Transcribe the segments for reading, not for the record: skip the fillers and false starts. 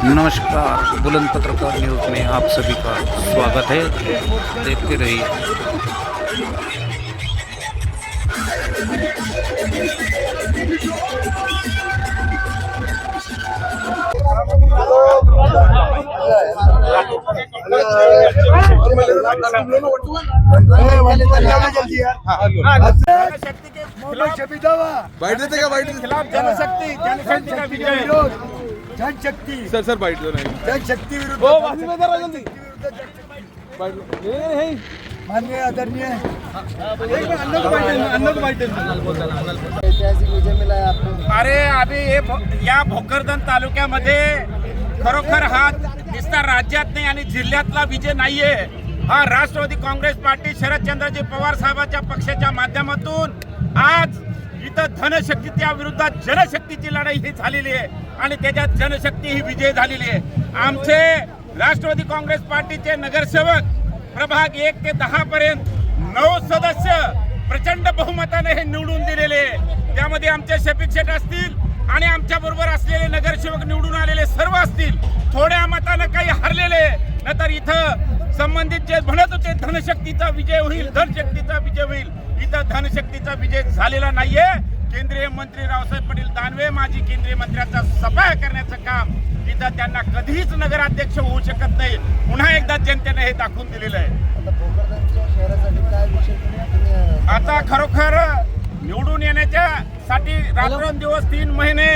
नमस्कार, बुलंद पत्रकार न्यूज़ में आप सभी का स्वागत है। देखते रहिए। बाइट देते का बाइट खिलाफ जनशक्ति जनशक्ति का विरोध जनशक्ति सर बाइट दो नहीं जनशक्ति विरुद्ध ओ वासी में जरा जल्दी बाइट नहीं माननीय आदरणीय अन्ना को बाइट ऐतिहासिक विजय मिला है आपको। अरे अभी या भोकरदन तालुक्यामध्ये खरोखर हा नुसता राज्यात नाही आणि जिल्ह्यातला विजय नाहीये। हा राष्ट्रवादी काँग्रेस पार्टी शरदचंद्रजी पवार साहेबांच्या पक्षाच्या माध्यमातून आज इथं धनशक्तीच्या विरुद्धात जनशक्तीची लढाई ही झालेली आहे आणि त्याच्यात जनशक्ती ही विजय झालेली आहे। आमचे राष्ट्रवादी काँग्रेस पार्टीचे नगरसेवक प्रभाग 1 ते 10 पर्यंत 9 सदस्य प्रचंड बहुमताने हे निवडून दिलेले, त्यामध्ये आमचे शफिक शेठ असतील आणि आमच्या बरोबर असलेले नगरसेवक निवडून आलेले सर्व असतील। थोड्या मताने काही हरलेले, नंतर इथं संबंधित जे म्हणत होते धनशक्तीचा विजय होईल, धनशक्तीचा विजय होईल, इथं धनशक्तीचा विजय झालेला नाहीये। केंद्रीय मंत्री रावसाहेब पाटील दानवे माजी केंद्रीय मंत्र्यांचा सफाया करण्याचं काम इथं त्यांना कधीच नगराध्यक्ष होऊ शकत नाही। पुन्हा एकदा जनतेने हे दाखवून दिलेलं आहे। आता खरोखर निवडून येण्याच्या साठी रात्रंदिवस 3 महिने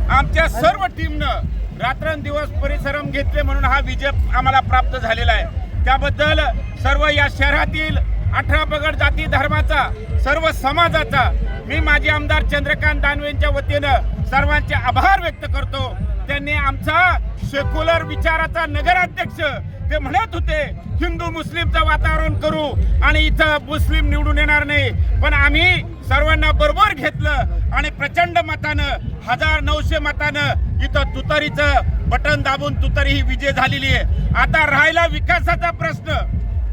आमच्या सर्व टीमनं रात्रंदिवस परिश्रम घेतले, म्हणून हा विजय आम्हाला प्राप्त झालेला आहे। त्याबद्दल सर्व या शहरातील 18 पगड जाती धर्माचा सर्व समाजाचा मी माजी आमदार चंद्रकांत दानवेंच्या वतीनं सर्वांचे आभार व्यक्त करतो। त्यांनी आमचा सेक्युलर विचाराचा नगराध्यक्ष ते म्हणत होते हिंदू मुस्लिमचं वातावरण करू आणि इथं मुस्लिम निवडून येणार नाही, पण आम्ही सर्वांना बरोबर घेतलं आणि प्रचंड मतानं 1900 मतानं इथं तुतारीचं बटन दाबून तुतारी ही विजय झालेली आहे। आता राहिला विकासाचा प्रश्न,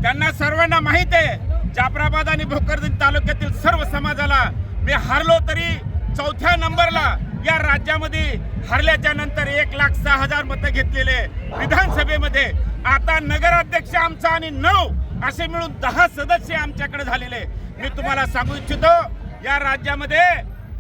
त्यांना सर्वांना माहित आहे जाफराबाद आणि भोकरदन तालुक्यातील सर्व समाजाला मी हारलो तरी 4थ्या नंबरला या राज्यामध्ये हरल्याच्या नंतर 1,06,000 मतं घेतलेले विधानसभेमध्ये। आता नगराध्यक्ष आमचा आणि 9 असे मिळून 10 सदस्य आमच्याकडे झालेले। मी तुम्हाला सांगू इच्छितो या राज्यामध्ये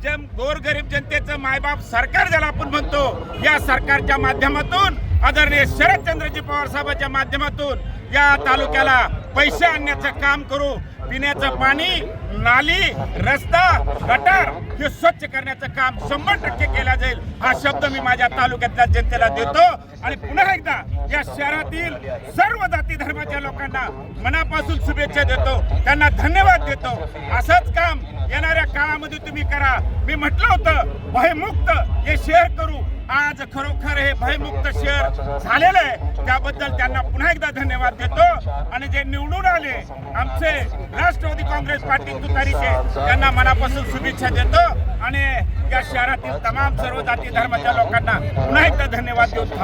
जे गोरगरीब जनतेचं मायबाप सरकार ज्याला आपण म्हणतो, या सरकारच्या माध्यमातून आदरणीय शरदचंद्रजी पवार साहेबांच्या माध्यमातून या तालुक्याला पैसे आणण्याचं काम करू। पिण्याचं पाणी, नाली, रस्ता, गटार हे स्वच्छ करण्याचं काम 100% केलं जाईल, हा शब्द मी माझ्या तालुक्यातल्या जनतेला देतो। आणि पुन्हा एकदा या शहरातील सर्व जाती धर्माच्या लोकांना मनापासून शुभेच्छा देतो, त्यांना धन्यवाद देतो। असंच काम येणाऱ्या काळामध्ये तुम्ही करा। मी म्हटलं होतं भयमुक्त हे शहर करू, आज खरोखर हे भयमुक्त शहर झालेलं आहे, त्याबद्दल त्यांना पुन्हा एकदा धन्यवाद देतो। आणि जे निवडून आले आमचे राष्ट्रवादी काँग्रेस पार्टी तुतारीचे, त्यांना मनापासून शुभेच्छा देतो आणि या शहरातील तमाम सर्व जाती धर्माच्या लोकांना पुन्हा एकदा धन्यवाद देतो।